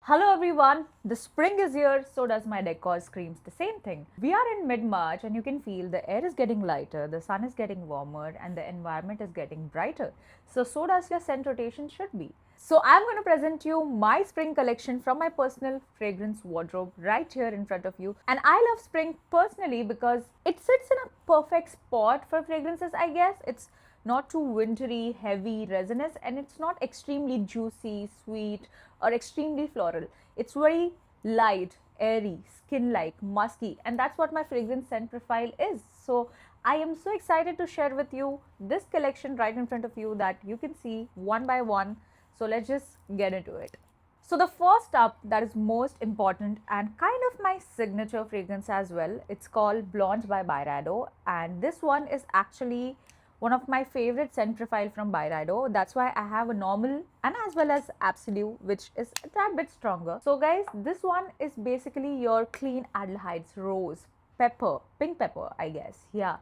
Hello everyone, the spring is here, so does my decor screams the same thing. We are in mid-March and you can feel the air is getting lighter, the sun is getting warmer and the environment is getting brighter. So does your scent rotation should be. So I'm going to present you my spring collection from my personal fragrance wardrobe right here in front of you. And I love spring personally because it sits in a perfect spot for fragrances, I guess. It's not too wintry, heavy, resinous, and it's not extremely juicy, sweet, or extremely floral. It's very light, airy, skin like, musky, and that's what my fragrance scent profile is. So, I am so excited to share with you this collection right in front of you that you can see one by one. So, let's just get into it. So the first up that is most important and kind of my signature fragrance as well, it's called Blonde by Byredo, and this one is actually one of my favorite scent profile from Byredo. That's why I have a normal and as well as absolute, which is a tad bit stronger. So guys, this one is basically your clean aldehydes, rose, pepper, pink pepper, I guess. Yeah.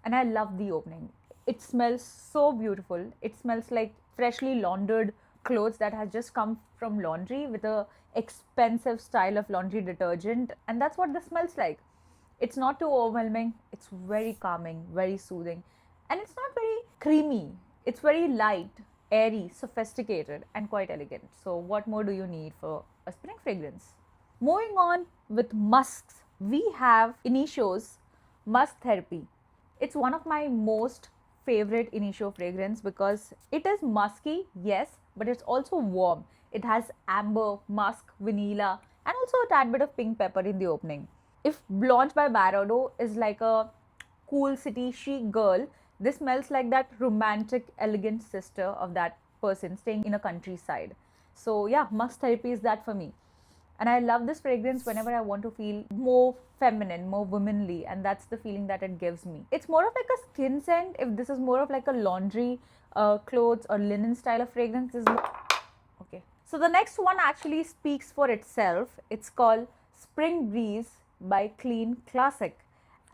And I love the opening. It smells so beautiful. It smells like freshly laundered clothes that has just come from laundry with a expensive style of laundry detergent, and that's what this smells like. It's not too overwhelming, it's very calming, very soothing, and it's not very creamy. It's very light, airy, sophisticated, and quite elegant. So what more do you need for a spring fragrance? Moving on with musks, we have Initio's Musk Therapy. It's one of my most favorite Initio fragrance because it is musky, yes, but it's also warm. It has amber, musk, vanilla, and also a tad bit of pink pepper in the opening. If Blanche by Byredo is like a cool city chic girl, this smells like that romantic, elegant sister of that person staying in a countryside. So yeah, musk therapy is that for me. And I love this fragrance whenever I want to feel more feminine, more womanly, and that's the feeling that it gives me. It's more of like a skin scent. If this is more of like a laundry, clothes or linen style of fragrance, this is okay. So the next one actually speaks for itself. It's called Spring Breeze by Clean Classic.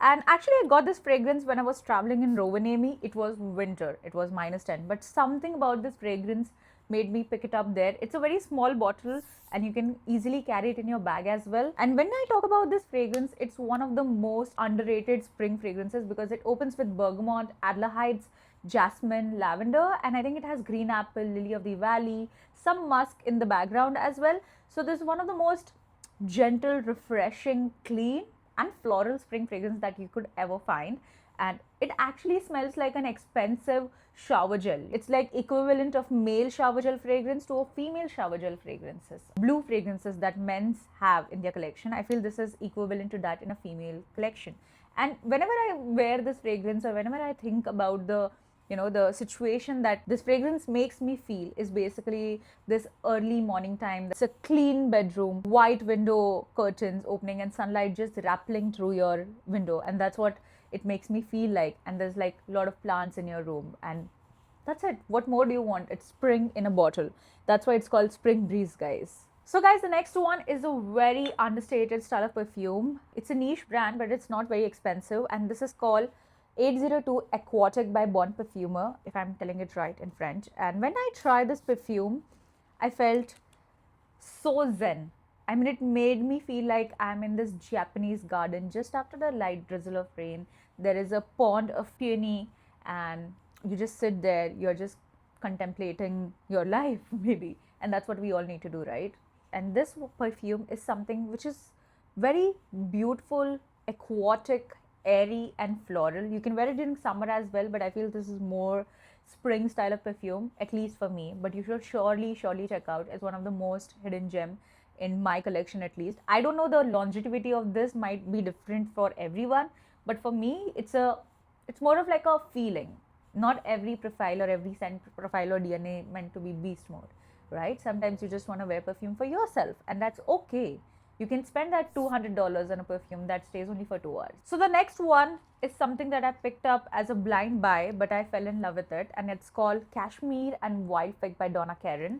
And actually, I got this fragrance when I was traveling in Rovaniemi. It was winter, it was -10, but something about this fragrance made me pick it up there. It's a very small bottle and you can easily carry it in your bag as well. And when I talk about this fragrance, it's one of the most underrated spring fragrances because it opens with bergamot, aldehydes, jasmine, lavender, and I think it has green apple, lily of the valley, some musk in the background as well. So this is one of the most gentle, refreshing, clean and floral spring fragrance that you could ever find, and it actually smells like an expensive shower gel. It's like equivalent of male shower gel fragrance to a female shower gel fragrances, blue fragrances that men's have in their collection. I feel this is equivalent to that in a female collection. And whenever I wear this fragrance or whenever I think about the situation that this fragrance makes me feel is basically this early morning time. It's a clean bedroom, white window curtains opening and sunlight just rappelling through your window, and that's what it makes me feel like. And there's like a lot of plants in your room, and that's it. What more do you want? It's spring in a bottle. That's why it's called Spring Breeze, guys. So guys, the next one is a very understated style of perfume. It's a niche brand, but it's not very expensive, and this is called 802 Aquatic by Bon Perfumer, if I'm telling it right in French. And when I tried this perfume, I felt so zen. I mean, it made me feel like I'm in this Japanese garden just after the light drizzle of rain. There is a pond of peony, and you just sit there, you're just contemplating your life, maybe. And that's what we all need to do, right? And this perfume is something which is very beautiful, aquatic, airy and floral. You can wear it during summer as well, but I feel this is more spring style of perfume, at least for me. But you should surely check out. It's one of the most hidden gem in my collection, at least. I don't know, the longevity of this might be different for everyone, but for me it's more of like a feeling. Not every profile or every scent profile or DNA meant to be beast mode, right? Sometimes you just want to wear perfume for yourself, and that's okay. You can spend that $200 on a perfume that stays only for 2 hours. So the next one is something that I picked up as a blind buy, but I fell in love with it, and it's called Cashmere and Wild Fig by Donna Karan.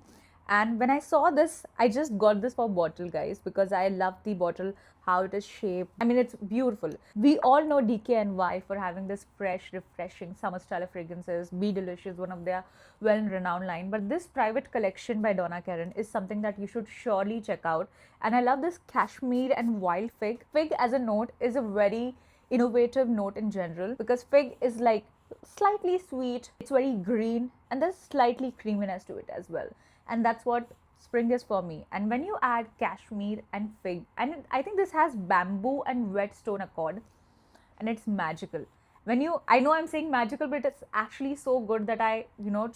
And when I saw this, I just got this for bottle, guys, because I love the bottle, how it is shaped. I mean, it's beautiful. We all know DKNY for having this fresh, refreshing summer style of fragrances. Be Delicious, one of their well-renowned line. But this private collection by Donna Karan is something that you should surely check out. And I love this cashmere and wild fig. Fig as a note is a very innovative note in general, because fig is like slightly sweet, it's very green, and there's slightly creaminess to it as well. And that's what spring is for me. And when you add cashmere and fig, and I think this has bamboo and whetstone accord, and it's magical. When you, I know I'm saying magical, but it's actually so good that I,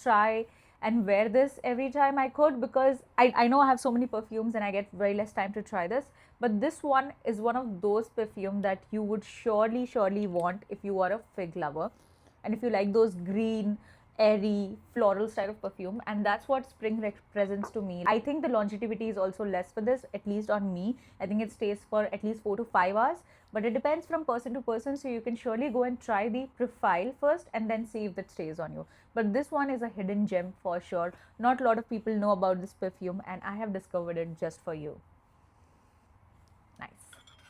try and wear this every time I could, because I know I have so many perfumes and I get very less time to try this. But this one is one of those perfume that you would surely want if you are a fig lover. And if you like those green, airy, floral style of perfume, and that's what spring represents to me. I think the longevity is also less for this, at least on me. I think it stays for at least 4 to 5 hours, but it depends from person to person, so you can surely go and try the profile first and then see if it stays on you. But this one is a hidden gem for sure. Not a lot of people know about this perfume, and I have discovered it just for you. Nice.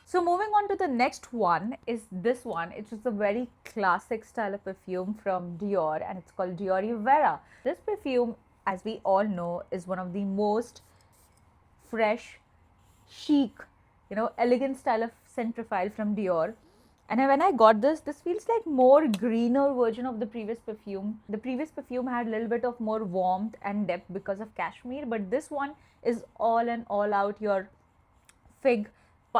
So moving on to the next one is this one. It is a very classic style of perfume from Dior, and it's called Dior Vera. This perfume, as we all know, is one of the most fresh, chic, elegant style of scent profile from Dior. And when I got this feels like more greener version of the previous perfume. The previous perfume had a little bit of more warmth and depth because of cashmere, but this one is all and all out your fig.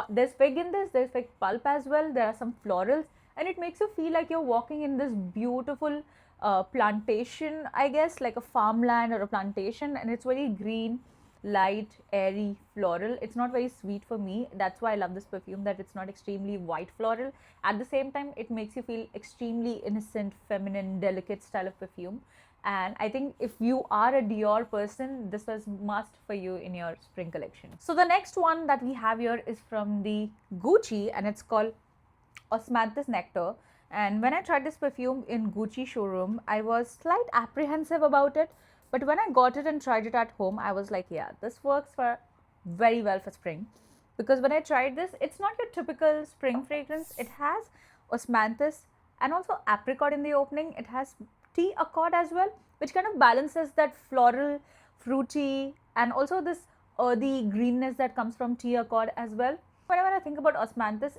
There's fig in this, there's fig pulp as well, there are some florals, and it makes you feel like you're walking in this beautiful plantation, I guess, like a farmland or a plantation, and it's very green, light, airy, floral. It's not very sweet for me. That's why I love this perfume, that it's not extremely white floral. At the same time, it makes you feel extremely innocent, feminine, delicate style of perfume. And I think if you are a Dior person, this was must for you in your spring collection. So the next one that we have here is from the Gucci, and it's called Osmanthus Nectar. And when I tried this perfume in Gucci showroom, I was slight apprehensive about it, but when I got it and tried it at home, I was like, yeah, this works for very well for spring. Because when I tried this, it's not your typical spring fragrance. It has osmanthus and also apricot in the opening. It has tea accord as well, which kind of balances that floral, fruity, and also this earthy greenness that comes from tea accord as well. Whenever I think about osmanthus,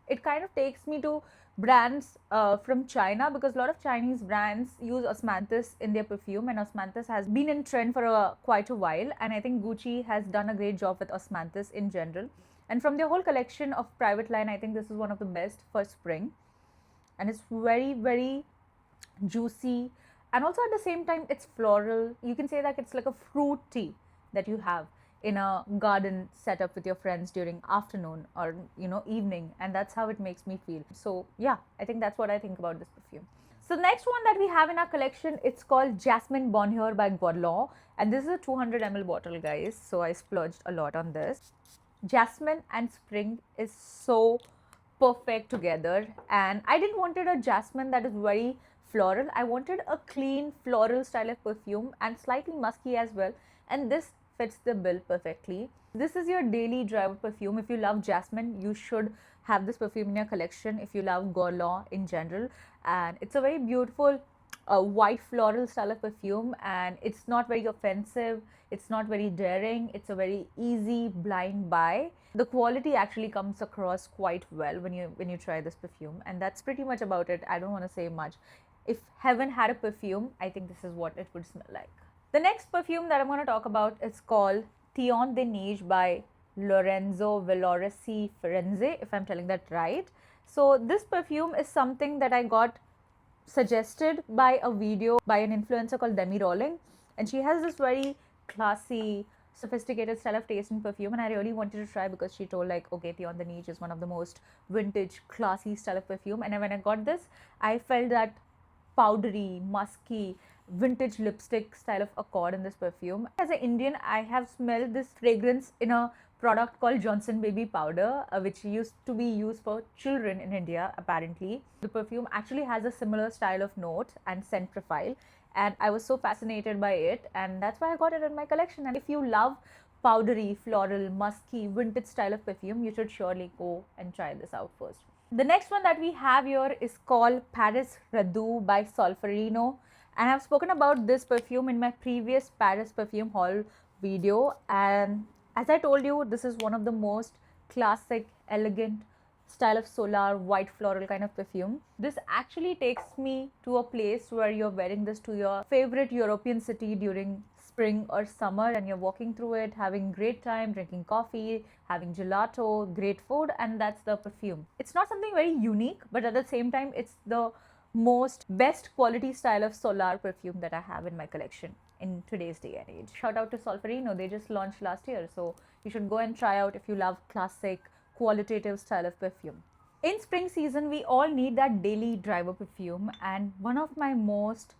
it kind of takes me to brands from China, because a lot of Chinese brands use osmanthus in their perfume, and osmanthus has been in trend for quite a while, and I think Gucci has done a great job with osmanthus in general. And from their whole collection of private line, I think this is one of the best for spring, and it's very juicy, and also at the same time it's floral. You can say that it's like a fruit tea that you have in a garden setup with your friends during afternoon or evening, and that's how it makes me feel. So yeah, I think that's what I think about this perfume. So the next one that we have in our collection, it's called Jasmine Bonheur by Guerlain, and this is a 200 ml bottle, guys, so I splurged a lot on this. Jasmine and spring is so perfect together, and I didn't wanted a jasmine that is very floral. I wanted a clean floral style of perfume and slightly musky as well, and this fits the bill perfectly. This is your daily driver perfume. If you love jasmine, you should have this perfume in your collection if you love Guerlain in general. And it's a very beautiful white floral style of perfume, and it's not very offensive, it's not very daring, it's a very easy blind buy. The quality actually comes across quite well when you try this perfume, and that's pretty much about it. I don't want to say much. If heaven had a perfume, I think this is what it would smell like. The next perfume that I'm going to talk about is called Thion de Neige by Lorenzo Villoresi Firenze, if I'm telling that right. So this perfume is something that I got suggested by a video by an influencer called Demi Rolling, and she has this very classy, sophisticated style of taste in perfume, and I really wanted to try because she told like, okay, Thion de Neige is one of the most vintage, classy style of perfume. And when I got this, I felt that powdery, musky, vintage lipstick style of accord in this perfume. As an Indian, I have smelled this fragrance in a product called Johnson Baby Powder, which used to be used for children in India apparently. The perfume actually has a similar style of note and scent profile, and I was so fascinated by it, and that's why I got it in my collection. And if you love powdery, floral, musky, vintage style of perfume, you should surely go and try this out first. The next one that we have here is called Paris Radu by Solferino, and I've spoken about this perfume in my previous Paris perfume haul video, and as I told you, this is one of the most classic, elegant style of solar white floral kind of perfume. This actually takes me to a place where you're wearing this to your favorite European city during spring or summer, and you're walking through it, having great time, drinking coffee, having gelato, great food, and that's the perfume. It's not something very unique, but at the same time, it's the most best quality style of solar perfume that I have in my collection in today's day and age. Shout out to Solferino, they just launched last year, so you should go and try out if you love classic qualitative style of perfume. In spring season, we all need that daily driver perfume, and one of my most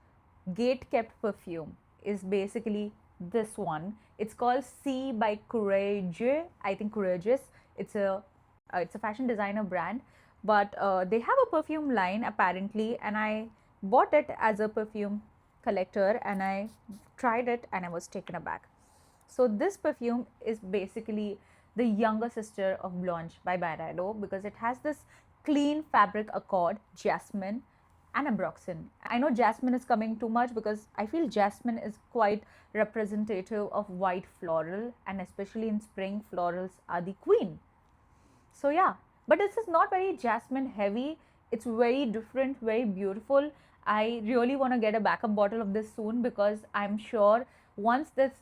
gate kept perfume is basically this one. It's called C by Courage. I think Courageous. It's a fashion designer brand, but they have a perfume line apparently, and I bought it as a perfume collector, and I tried it and I was taken aback. So this perfume is basically the younger sister of Blanche by Byredo, because it has this clean fabric accord, jasmine and ambroxan. I know jasmine is coming too much because I feel jasmine is quite representative of white floral, and especially in spring, florals are the queen. So yeah, but this is not very jasmine heavy. It's very different, very beautiful. I really want to get a backup bottle of this soon, because I'm sure once this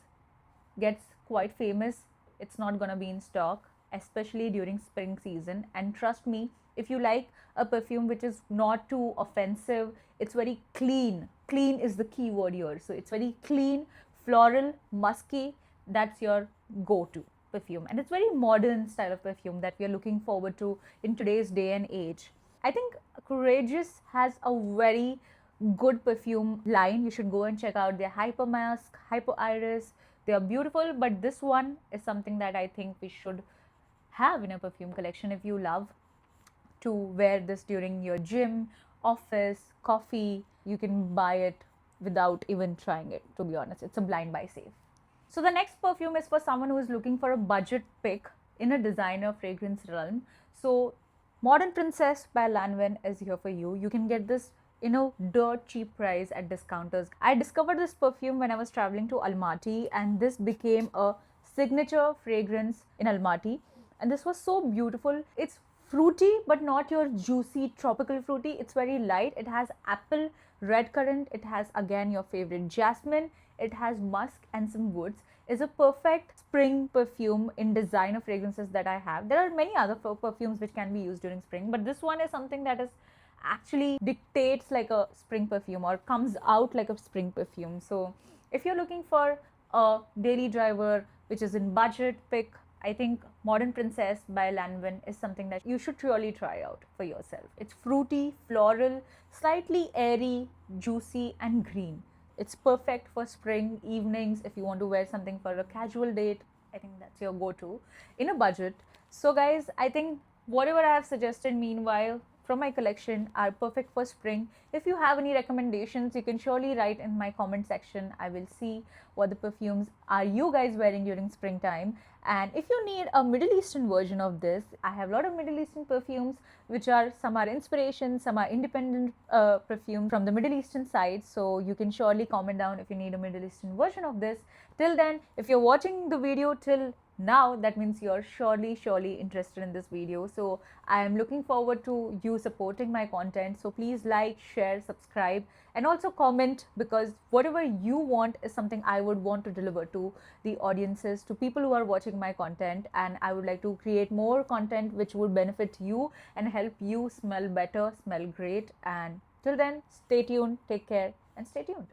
gets quite famous, it's not gonna be in stock, especially during spring season. And trust me, if you like a perfume which is not too offensive, it's very clean. Clean is the key word here. So it's very clean, floral, musky. That's your go-to perfume, and it's very modern style of perfume that we are looking forward to in today's day and age. I think Courageous has a very good perfume line. You should go and check out their Hyper Mask, Hyper Iris. They are beautiful, but this one is something that I think we should have in a perfume collection if you love to wear this during your gym, office, coffee. You can buy it without even trying it, to be honest. It's a blind buy safe. So the next perfume is for someone who is looking for a budget pick in a designer fragrance realm. So Modern Princess by Lanvin is here for you. You can get this in a dirt cheap price at discounters. I discovered this perfume when I was traveling to Almaty, and this became a signature fragrance in Almaty, and this was so beautiful. It's fruity, but not your juicy tropical fruity. It's very light. It has apple, red currant, it has again your favorite jasmine, it has musk and some woods. Is a perfect spring perfume in designer fragrances that I have. There are many other perfumes which can be used during spring, but this one is something that is actually dictates like a spring perfume or comes out like a spring perfume. So if you're looking for a daily driver which is in budget pick, I think Modern Princess by Lanvin is something that you should really try out for yourself. It's fruity, floral, slightly airy, juicy and green. It's perfect for spring evenings if you want to wear something for a casual date. I think that's your go-to in a budget. So guys, I think whatever I have suggested meanwhile from my collection are perfect for spring. If you have any recommendations, you can surely write in my comment section. I will see what the perfumes are you guys wearing during springtime. And if you need a Middle Eastern version of this, I have a lot of Middle Eastern perfumes, which are some are inspiration, some are independent perfumes from the Middle Eastern side. So you can surely comment down if you need a Middle Eastern version of this. Till then, if you're watching the video till now, that means you're surely interested in this video. So I am looking forward to you supporting my content. So please like, share, subscribe, and also comment, because whatever you want is something I would want to deliver to the audiences, to people who are watching my content. And I would like to create more content which would benefit you and help you smell better, smell great. And till then, stay tuned, take care, and stay tuned.